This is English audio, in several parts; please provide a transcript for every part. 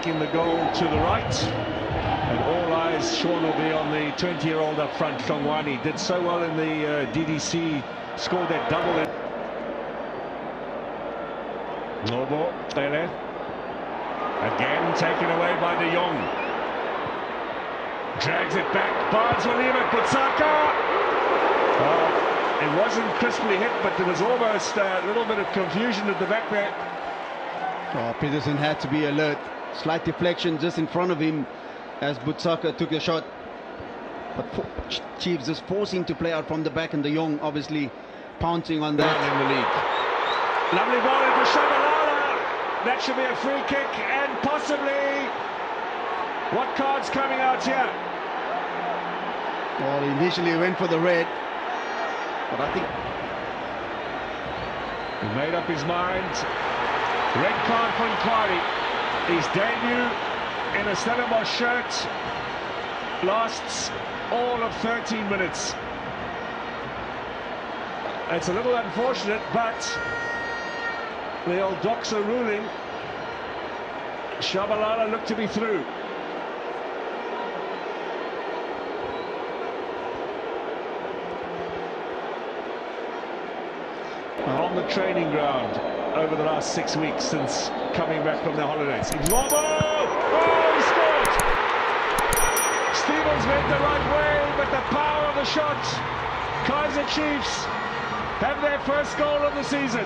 taking the goal to the right. And all eyes, Sean, will be on the 20-year-old up front. Hlongwane did so well in the DDC, scored that double. Nobo, Tere. Again taken away by De Jong. Drags it back, Barnes will leave it, Butsaka! It wasn't crisply hit, but there was almost a little bit of confusion at the back there. Oh, Peterson had to be alert. Slight deflection just in front of him as Butsaka took the shot. But Chiefs just forcing to play out from the back, and De Jong obviously pouncing on that. In the league. Lovely ball into Shabalala. That should be a free kick, and possibly... What card's coming out here? Well, initially he went for the red, but I think he made up his mind. Red card for Nkwari. His debut in a Stellenbosch shirt lasts all of 13 minutes. It's a little unfortunate, but the old Doxa ruling, Shabalala looked to be through. On the training ground over the last 6 weeks since coming back from their holidays. Lobo! Oh, he scored! Stevens went the right way, but the power of the shot. Kaizer Chiefs have their first goal of the season.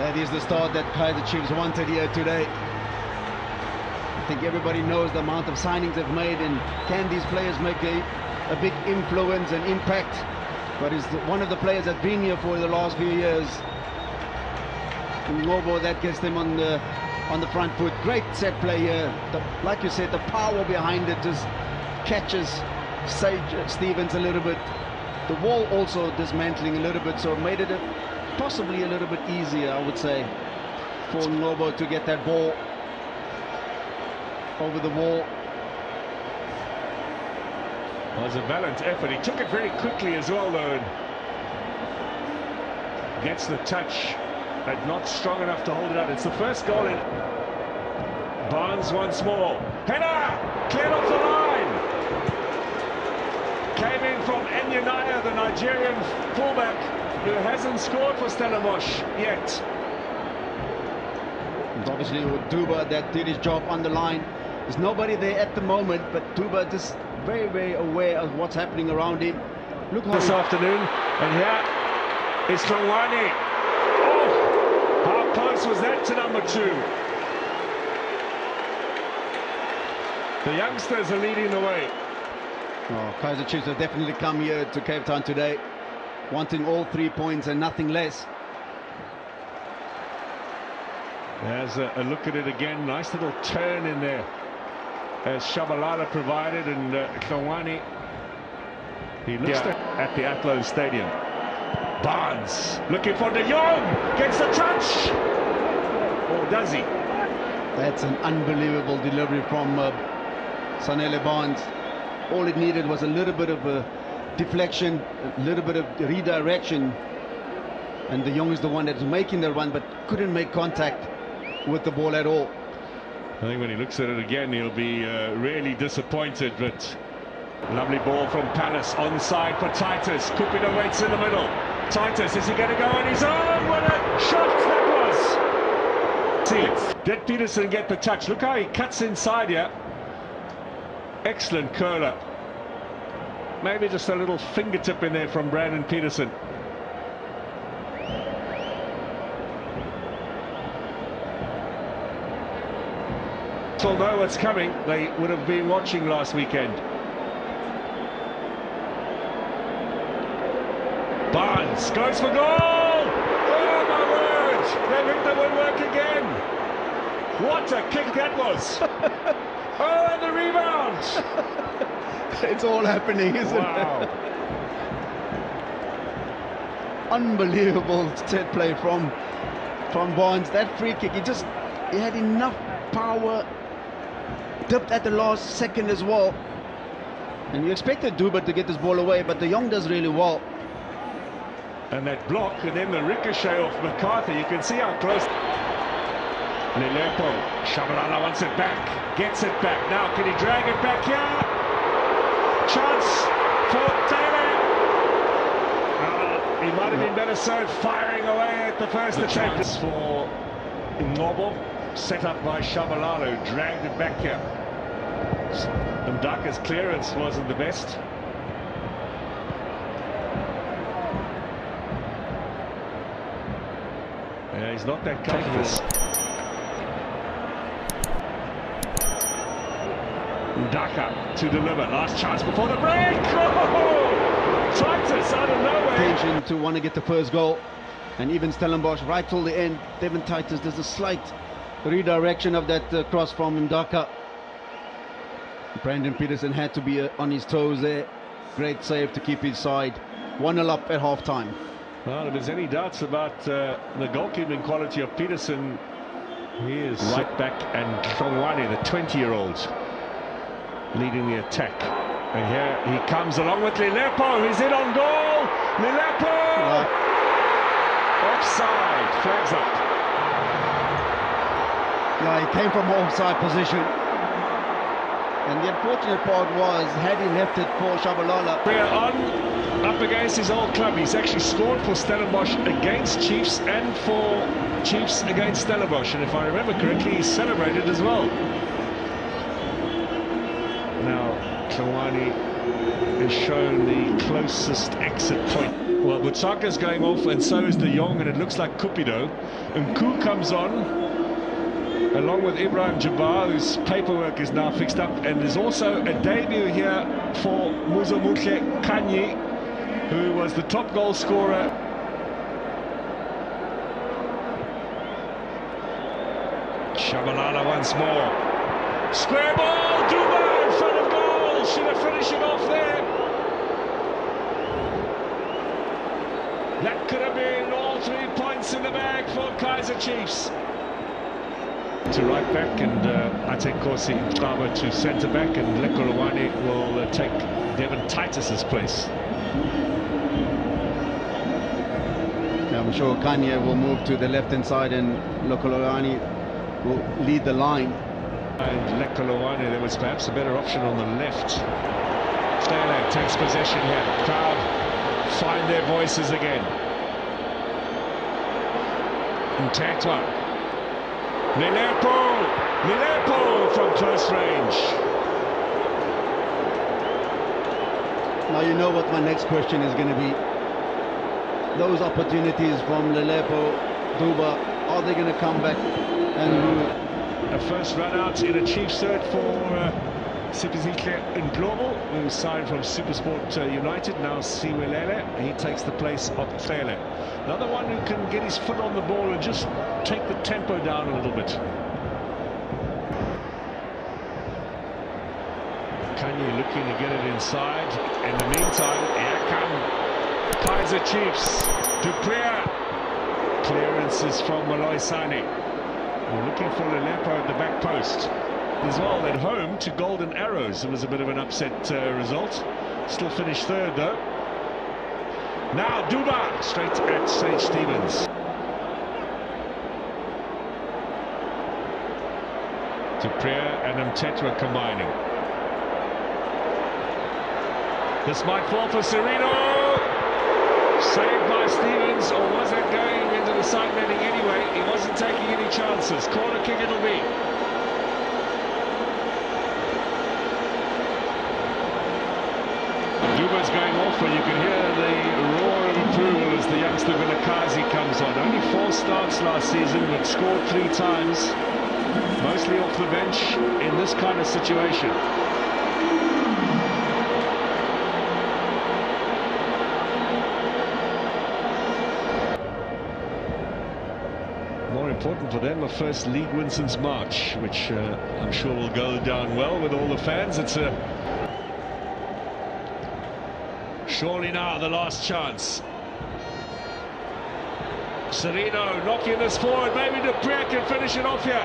that is the start that Kaizer Chiefs wanted here today. I think everybody knows the amount of signings they've made, and can these players make a big influence and impact? But is one of the players that's been here for the last few years. Ngobo, that gets them on the front foot. Great set play here. Like you said, the power behind it just catches Stevens a little bit. The wall also dismantling a little bit, so it made it possibly a little bit easier, I would say, for Ngobo to get that ball over the wall. Well, it was a valiant effort. He took it very quickly as well, though, and gets the touch, but not strong enough to hold it out. It's the first goal in. Barnes once more. Header! Cleared off the line! Came in from Enyanaya, the Nigerian fullback, who hasn't scored for Stellenbosch yet. And obviously with Duba, that did his job on the line. There's nobody there at the moment, but Duba just very, very aware of what's happening around him. Look how this afternoon, and here is Hlongwane. Oh, how close was that to number 2? The youngsters are leading the way. Oh, Kaizer Chiefs have definitely come here to Cape Town today, wanting all 3 points and nothing less. There's a look at it again. Nice little turn in there, as Shabalala provided, and Hlongwane, he looks at the Atlo Stadium. Barnes looking for De Jong, gets the touch, or does he? That's an unbelievable delivery from Sanele Barnes. All it needed was a little bit of a deflection, a little bit of redirection, and De Jong is the one that's making the run, but couldn't make contact with the ball at all. I think when he looks at it again, he'll be really disappointed. But lovely ball from Palace, onside for Titus. Kupina waits in the middle. Titus, is he going to go on his own? What a shot that was! See, did Peterson get the touch? Look how he cuts inside here. Excellent curler. Maybe just a little fingertip in there from Brandon Peterson. Will know what's coming. They would have been watching last weekend. Barnes goes for goal! Oh my word! They think the woodwork again. What a kick that was! Oh, and the rebound! It's all happening, isn't it? Unbelievable set play from Barnes. That free kick, he had enough power. Dipped at the last second as well, and you expected Duba to get this ball away, but De Jong does really well. And that block, and then the ricochet off McCarthy, you can see how close. Lelepo, Shabalala wants it back, gets it back. Now can he drag it back here? Chance for Taylor. He might have been better served firing away at the first attempt. For Ngobo, set up by Shabalala, who dragged it back here. Ndaka's clearance wasn't the best. Yeah, he's not that comfortable. Ndaka to deliver, last chance before the break. Oh! Titus out of nowhere. Attention to want to get the first goal, and even Stellenbosch right till the end. Devin Titus does a slight redirection of that cross from Ndaka. Brandon Peterson had to be on his toes there. Great save to keep his side 1-0 up at half-time. Well, if there's any doubts about the goalkeeping quality of Peterson, he is right back, and Hlongwane, the 20-year-old, leading the attack. And here he comes along with Lelepo. He's in on goal. Lelepo! Offside. Flags up. Yeah, he came from offside position. And the unfortunate part was, had he left it for Shabalala. We're on, up against his old club. He's actually scored for Stellenbosch against Chiefs and for Chiefs against Stellenbosch. And if I remember correctly, he celebrated as well. Now, Hlongwane has shown the closest exit point. Well, Butsaka's going off, and so is De Jong, and it looks like Cupido. And Ku comes on, along with Ibrahim Jabbar, whose paperwork is now fixed up. And there's also a debut here for Muzomuhle Kanye, who was the top goal scorer. Shabalala once more. Square ball, Duba in front of goal. Should have finished it off there. That could have been all 3 points in the bag for Kaizer Chiefs. To right back, and Amakhosi to centre back, and Lekolowane will take Devin Titus's place. Yeah, I'm sure Kanye will move to the left-hand side, and Lekolowane will lead the line. And Lekolowane, there was perhaps a better option on the left. Stellenbosch takes possession here. Crowd find their voices again. Ntetwa. Lelepo from close range. Now you know what my next question is going to be. Those opportunities from Lelepo, Duba, are they going to come back? And a first run out in a Chiefs third for Sipizile Ndlobo, who signed from Supersport United, now Siwelele. He takes the place of Tlele. Another one who can get his foot on the ball and just take the tempo down a little bit. Kanye looking to get it inside. In the meantime, here come Kaizer Chiefs. Dupriya. Clearances from Maloisane. We're looking for Lelepo at the back post. As well at home to Golden Arrows. It was a bit of an upset result. Still finished third though. Now Duba straight at St. Stephen's. Dupriya and Ntetwa combining. This might fall for Sereno. Saved by Stevens, or was it going into the side netting anyway? He wasn't taking any chances. Corner kick it'll be. Duba's going off, and you can hear the roar of approval as the youngster Vilakazi comes on. Only 4 starts last season, but scored 3 times, mostly off the bench in this kind of situation. More important for them, a first league win since March, which I'm sure will go down well with all the fans. It's a surely now the last chance. Sereno knocking this forward. Maybe Dupriya can finish it off here.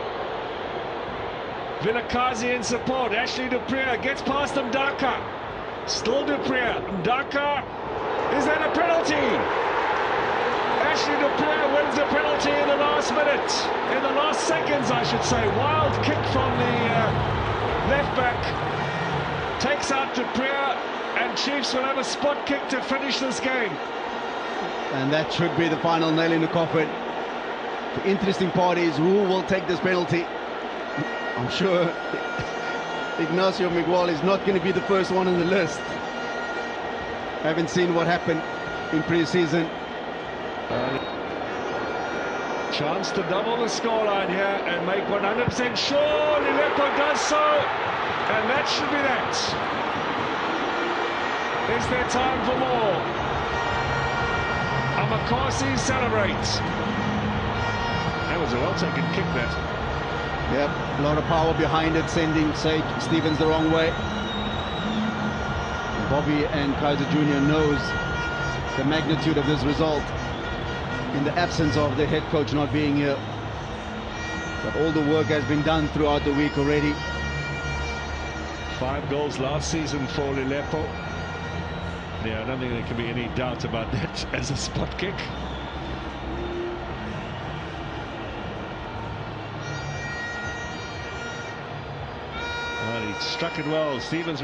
Vilakazi in support. Ashley Dupriya gets past Ndaka. Still Dupriya. Ndaka. Is that a penalty? Ashley Dupere wins the penalty in the last minute. In the last seconds, I should say. Wild kick from the left back. Takes out Dupere, and Chiefs will have a spot kick to finish this game. And that should be the final nail in the coffin. The interesting part is who will take this penalty. I'm sure Ignacio Miguel is not going to be the first one on the list. Haven't seen what happened in pre-season. Chance to double the scoreline here and make 100% sure Lilepo does so, and that should be that. Is there time for more? Amakhosi celebrates. That was a well-taken kick, that. Yep, a lot of power behind it, sending Sage Stevens the wrong way. Bobby and Kaizer Jr. knows the magnitude of this result in the absence of the head coach not being here. But all the work has been done throughout the week already. 5 goals last season for Lilepo. Yeah, I don't think there can be any doubt about that as a spot kick. Well, he struck it well. Stevens